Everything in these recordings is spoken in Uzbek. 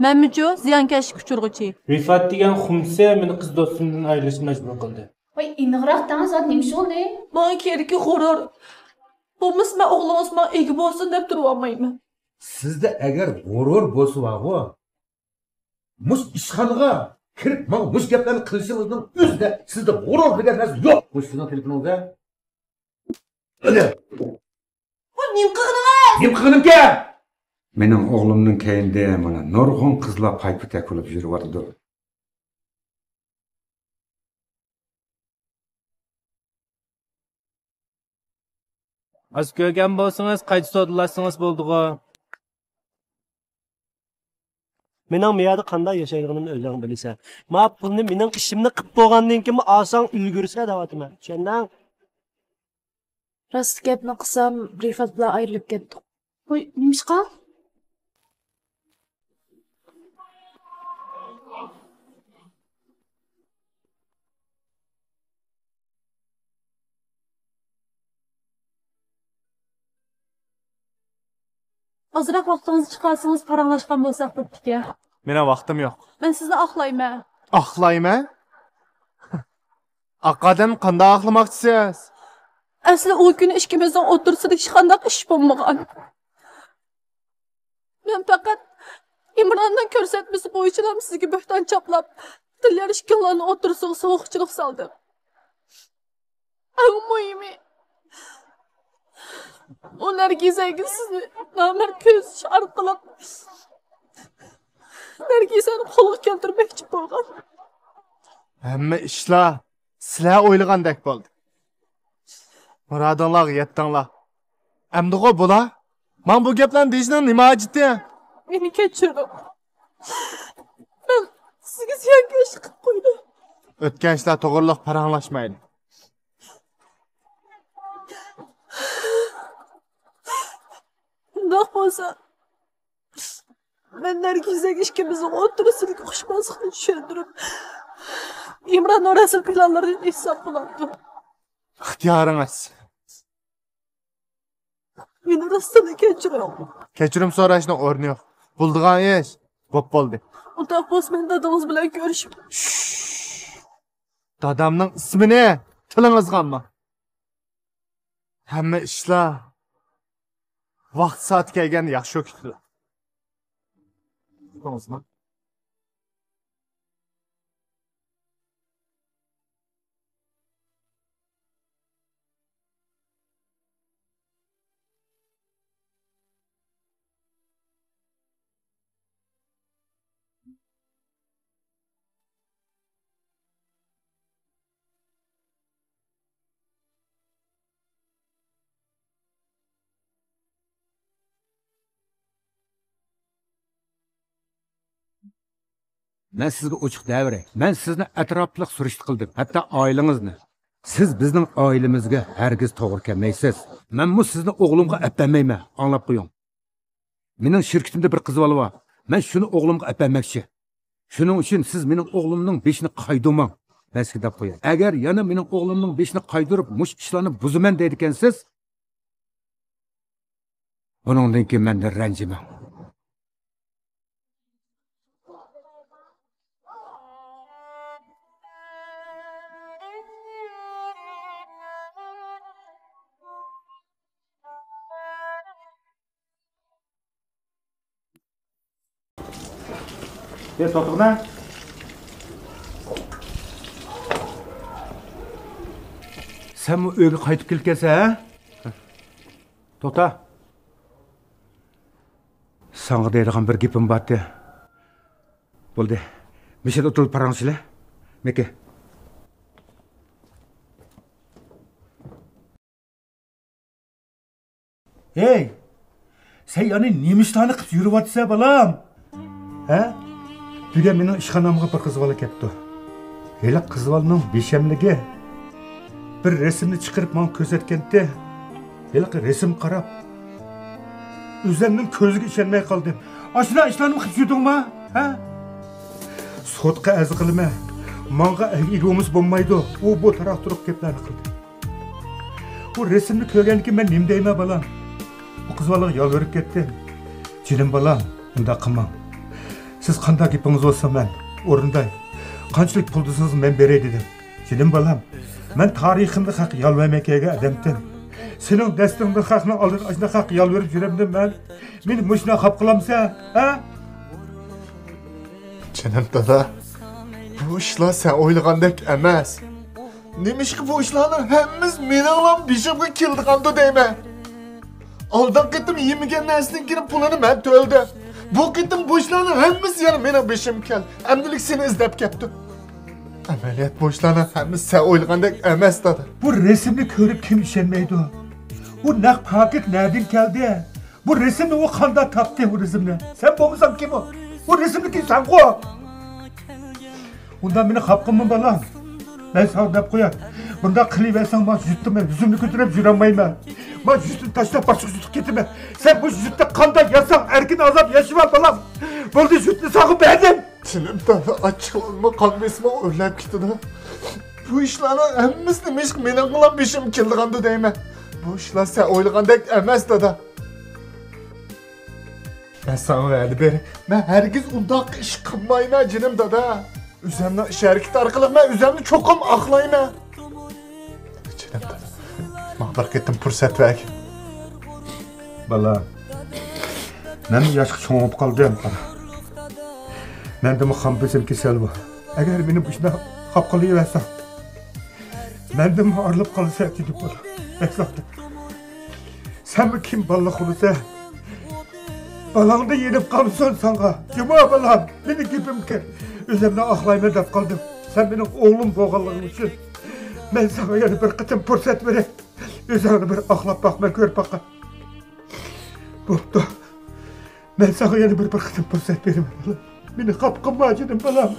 Məmmico ziyankeşlik uçurğuchi. Rifat degan xumsa meni qiz do'stimdan ayrilishga majbur qildi. Voy, iniqroq dang zot nima bo'ldi? Bana kerki horor. Bo'lmasa o'g'limiz men egi bo'lsin deb turib olmayman. Sizda agar g'urur bo'lsa vaqo, mush ishxonaga kirib, mana mush gaplarni qilishingizning o'zida sizda g'urur degan narsa yo'q. Qo'shning telefoningizda. Ana. Bu nim qilganingiz? Nim qilganimga? Mening o'g'limning keyinda mana nurg'un qizlar paypita bo'lib yuryapti. Az ko'rgan bo'lsangiz qayta sodlasangiz bo'ldi-ku. Mening miyada qanday yashaydig'imni o'zing bilasan. Men pulni mening ishimni qilib bo'lgandan keyin oson ulgursa deyapman. Tushunding? Rost gapni qilsam, Rifat bilan ayrilib ketdik. Voy, nima ish qil? Azroq vaqtingizni chiqarsangiz paranglashgan bo'lsak bo'pti-ku. Mena vaqtim yo'q. Men sizni oqlayman. Oqlayman? Aqadan qanday oqlamoqchisiz? Asli o kuni ikkimizning o'tirsida hech qanday ish bo'lmagan. Men faqat İmrandan ko'rsatmasi bo'yicha ham sizga bo'xton chaplab, tillar ishkillarni o'tirsiga sovuqchilik soldim. Eng muhimi ular gizaga sizni namar ko'z arqilib Nargisani qo'lga keltirmoqchi bo'lgan. Hamma ishlar sizlar o'ylagandek bo'ldi. Murodinglar yetdinglar. Amdigo bo'la? Men bu gaplarni deyishning nima hojati? Meni kechiring. Men sizga ziyankesh qilib qo'ydim. O'tgan ishlar to'g'riliq paranglashmaydi. Bundoq bo'lsa, men Nargizaga ikkimizning o'rtasidagi xushmaslikni tushuntirib, İmran orasi planlarini hisobladim. İxtiyoringiz. Meni rostdan kechiring. Kechirim so'rashning o'rni yo'q. Bo'ldigan ish bo'p bo'ldi. Undoq bo'lsa men dadingiz bilan ko'rishib. Dadamning ismini tilingizga olma. Hamma ishlar vaqt soat kelganda yaxshi o'qitdi. To'g'rimi? Men sizga ochiq davray. Men sizni atrofliq surishti qildim, hatto oilangizni. Siz bizning oilamizga hargiz to'g'ri kelmaysiz. Men bu sizni o'g'limga apamayman, anglab qo'ying. Mening shirkatimda bir qiz bola bor. Men shuni o'g'limga apamoqchi. Shuning uchun siz mening o'g'limning beshini qaydurmang. Men sizga deb qo'yay. Agar yana mening o'g'limning beshini qaydurib, mush ishlarni buzaman deydi ekansiz, buningdan keyin mendan ranjiman. Ya to'g'ri. Sen bu uyga qaytib kelgansan, ha? To'xta. Senga deydigan bir gapim bordi. Bo'ldi. Mishada o'tirib parangchilar. Meke. Hey! Sen yani nima qilib yuribsan balam? Ha? Bugun mening ishxonamga bir qiz bola kelibdi. Hela qiz bolaning beshamligi bir rasmni chiqarib men ko'rsatganda, hela rasm qarab o'zimning ko'ziga ishonmay qoldim. Ashuna ishlarni qilib yurdingmi? Ha? Sotqa az qilma. Menga egomiz bo'lmaydi. U bu taraf turib gaplarni qildi. Bu rasmni ko'rgandan keyin men nima deyman balam? Bu qiz bolaga yolvorib ketdim. Jinim balam, unda qilmang. Siz qanday gapingiz olsa men o'rinday. Qanchalik pul desangiz men beray dedim. Jinim balam, men tariximda haq yolvermakaga adamdim. Sening dastingda haqni oldin ashna haq yolverib yuramdim men. Meni mushna qap qilamsa, ha? Canım dada, bu işler sen oylagandek emas. Neymiş ki bu işlerin hemmimiz meninglam bishimga keldigandu deyman. Aldan qitim yemigan narsadan kirib pulini men to'ldi. Bu qitim bu ishlarning hammasi yana mening beshim kel. Amdilik seni izlab ketdi. Amaliyat bu ishlarning hammasi sen oylagandek emas dada. Bu resimni ko'rib kim ishonmaydi? Bu naq paket nereden geldi? Bu resimni o qanday topdi bu resimni? Sen bo'lmasang kim o? Bu resimni kim sen qo'y? Undan meni xap qilma balam. Ben sana deb qo'yay. Bunda qilaversan men yutdim, yuzimni ko'tarib yurolmayman. Men yuzimni tashlab boshqa yutib ketaman. Sen bu yutda qanday yasang erkin azab yashab balam. Bo'ldi yutni sog'ib berdim. Canım dada açılma kalbesime öğlenip gitti da. Bu işlerin hammasi neymiş ki meninglam beshim keldigandu deyman. Bu işler sen oylagandek emas dada. Ben sana verdi beri. Ben herkes undaq iş qilmayman jinim dada. Üzemden iş hareketi arkalık ben üzemni çokum aklayman. Jinim dada. Mağdur kettim fursat ver. Balam. Men yoshga cho'ngib qoldim. Mende muhabbet kesel bu. Eğer beni başına hap qilaversa, mende ağırlıp kalırsa gidip olur. Esnafta. Sen mi kim ballık olursa, balağında yenip kalırsan sana. Cuma balam, beni gibim ki. Üzerine ahlayma def kaldım. Sen benim oğlum boğallığın için. Ben sana yani bir kıtım fırsat vereyim. Üzerine bir ahlap bakma gör bakın. Bu da. Ben sana yani bir kıtım fırsat vereyim. Beni kapkınma canım balam.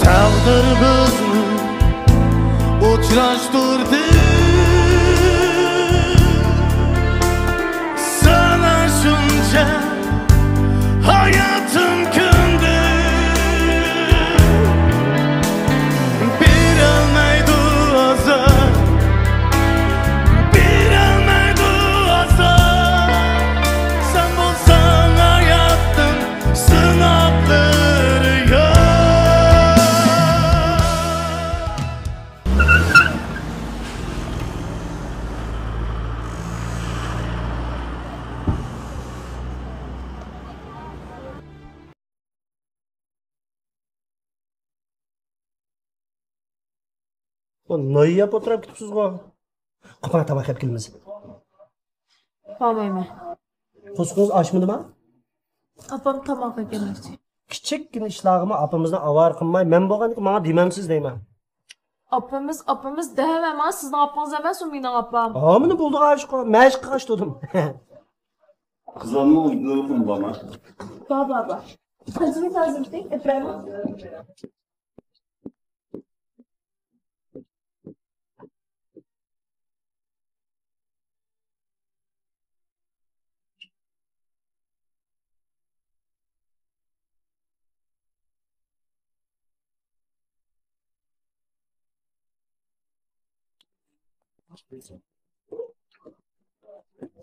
Tağdırımızı uçlaştırdı. Sana şunca hayatım kündü. Bir ölmeydi azar, bir ölmeydi azar. Sen bulsan hayatın sınavları yok. Neyi yap oturup gitipsiz go? Kapana tabak hep gelmez. Babayma. Kuskunuz açmadı mı? Apam tamaqa gelmedi. Kichikgina ishlag'imni apamizdan avar qilmay, men bo'lganda menga demamsiz deyman. Apamız deyemem. Sizin apanız emas, o mening apam. Hamını bulduk aşık. Meşk kaçtırdım. Kızlarını uygulayalım bana. Baba. Hacını tazimdik, efendim.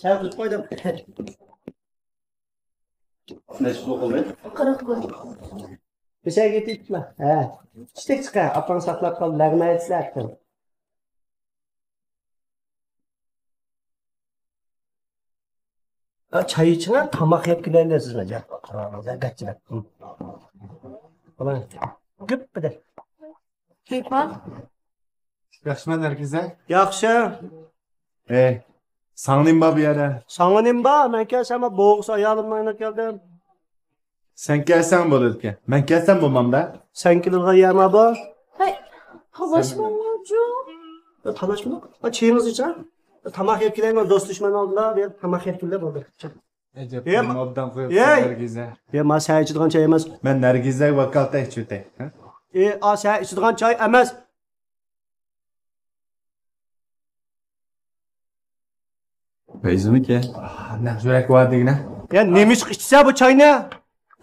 Çay tut koydum. Neşit okulu. Kırık koy. Bir şey getirtme. He. Çiçek çıkar. Apan saklap kal. Lagma etsler. Çay içine tamak hep gülerlersiz mi? Karanlığa kaçacak. Ulan. Güp bir de. Hikmat. Yaxşıman herkese. Yaxşı. Sanlayayım bir yere. Sana nem ba? Ben gel sana boğuz ayağımdan geldim. Sen gelsen olur ki. Ben gelsem bulmam da. Sen kilirga yama bor. Hey, havaşmamacı. Tanışmadık. Çayınız için. Tamak yep kilayım, dost düşman oldular. Bir tamak yep kilayım oldu. Ecep Ye- mobdan koyup Ye- Nergiz'e. Ma sen içidigan çay emas. Ben Nergiz'e vakalta içüte. Sen içidigan çay emas. Feyzi ki? Ne zürek var digine. Neymiş içse bu çay ne?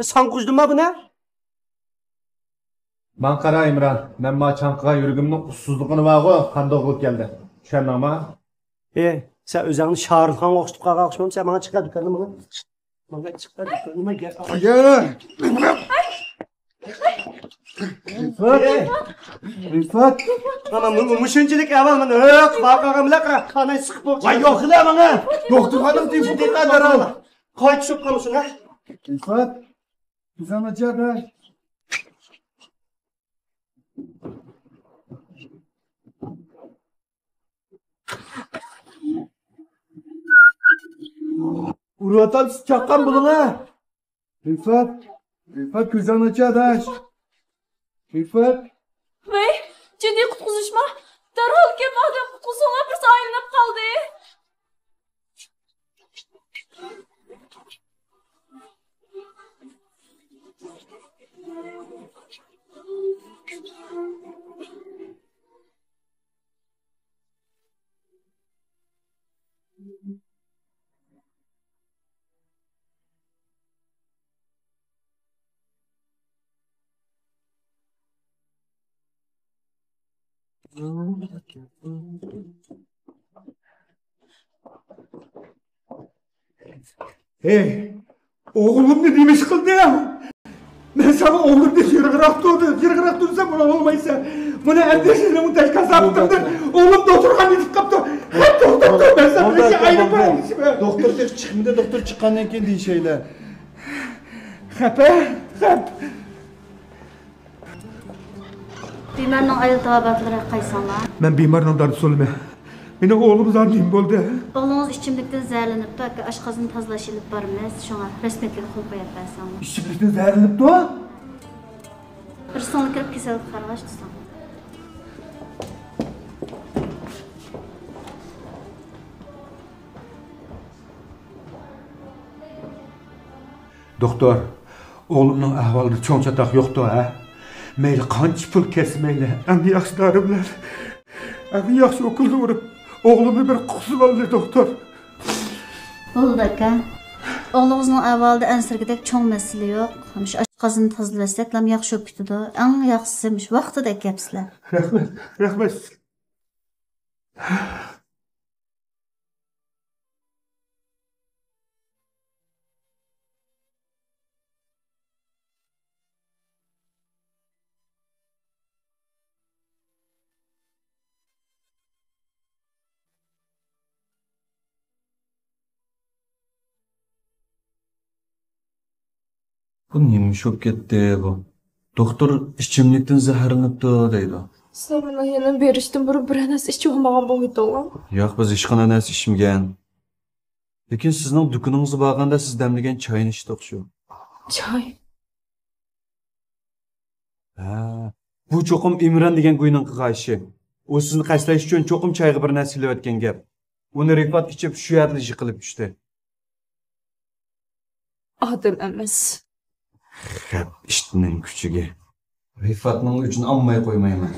Sen kuzdun mu bu ne? Ben Kara İmran. Ben ma çankıga yürügümün ussuzluğunu var o. Kandoğuluk geldi. Şen ama. Sen özünü Şahrukhan okşutup kalkışmam. Sen bana çıkar dükkanı bana. Bana çıkar dükkanıma gel. Gel. Rıfat. Ama bu şunçilik evvel bana hık bakalım la kanayı sıkıp olacak. Vay yok la bana. Doktor hanım tüfü kadar al. Kaç çok konuşun ha? Rıfat. Güzel acaba da. Urvatan çakkan bulun ha. Rıfat. Rıfat güzel acaba da. Rıfat. Ve ciddi kutquzishma. Darhol kelib odam qutquzsanglar birsi aylanib qoldi. Hey, oğlum ne demiş kıldı ya? Ben sana oğlum diye yırgırak durdu. Yırgırak dursa buna olmaysa. Buna erdeşine muhtaç kasaptımdır. Oğlum doktorga gidip kaptı. Hep doktor ben sana bir şey aynı paraymışım. Doktor tek çıkmada doktor çıkkandan keyin deyin şeyler. Hep. Bemorning ayol tavobatlari qaysanlar? Ben bimarın dardı söyleme. Meni oğlum zanniyim oldu. O'g'lingiz ichimlikdan zaharlanibdi, aka oshqozni tozalash ilib boramiz. Shunga rasmiyatga qo'l qo'yapsanmi? İşçilikten zehirlenip o. Bir songa kirib kasallik qarg'ash desam. Doktor, oğlumның ahvalida cho'ng chatoq yo'qdi ha. Mayli qancha pul kesmayli. Eng yaxshilari bilan. Eng yaxshi okulda o'rib, o'g'limni bir qutib oldi doktor. Bo'ldi aka. O'g'lingizning ahvolida ansirgidek cho'ng masala yo'q. Shu oshqozni tozalasak, lam yaxshi bo'lib ketadi. Eng yaxshisi shu vaqtida kelibsizlar. Rahmat. Bu neymiş olib ketdi bu? Doktor ichimlikdan zaharlanibdi deydi. Sen bana yana berishdan burun bir narsa ichib olmagan bo'ydinglar. Yo'q, biz hech qanday narsa ichmagan. Lekin sizning dukuningizga borganda siz damlagan choyni ichdik shu. Choy. Ha, bu cho'qim Imron degan guyning qilg'ayishi. U sizni qashlash uchun cho'qim choyga bir narsa ilayotgan gap. Uni Rifat ichib shu yerda yiqilib tushdi. Odam emas. Hep ishning kuchiga. Rifatning uchun olmay qo'ymayman.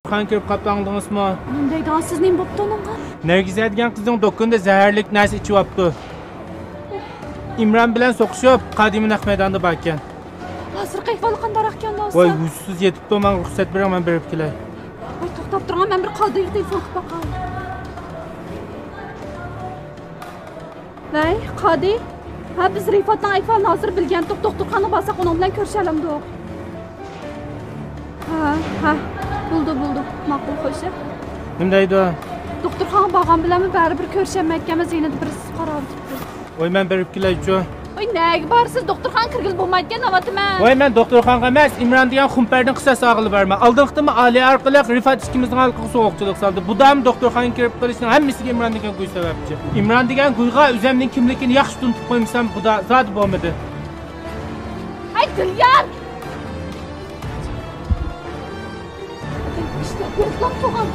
Qan kirib qaplandingizmi? Nendaydan siz nima bo'pti uningga? Nargiza degan qizning do'konda zaharlik narsa ichib olibdi. Imron bilan so'qishib, qadimiy naq maydonda bor ekan. Hozir qayfali qanday ekan do'st? Voy, hushsiz yetibdi, men ruxsat beraman berib kelay. Voy, to'xtab turgan, men bir qodiga telefon qilib boqay. Nay, qodi. Ha, biz Rifotning aytganini hozir bilgan doktorxona borsak, uning bilan ko'rishalamdik. Ha. Buldu. Ma'qul xo'sh. Nima deydi? Doktorxona borgan bilanmi baribir ko'rishamayotganmiz, yana bir siz qaror tutdi. Voy, men berib kelay-chu. Voy, nega borsiz? Doktorxona kirgil bo'lmaydigan navbatman. Voy, men doktorxonaga emas, Imron degan xumparning qissasi og'ilib berman. Oldinqitimi Ali orqali Rifat ikkimizning xalqiga so'g'uqchilik soldi. Bu dam doktorxonaga kirib qolishning hammasiga Imron degan guy sababchi. Imron degan guyga o'zimning kimligini yaxshi tunib qo'ymsam, bu da zot bo'lmadi. Ay, Dilyar! İşte korklan soğan.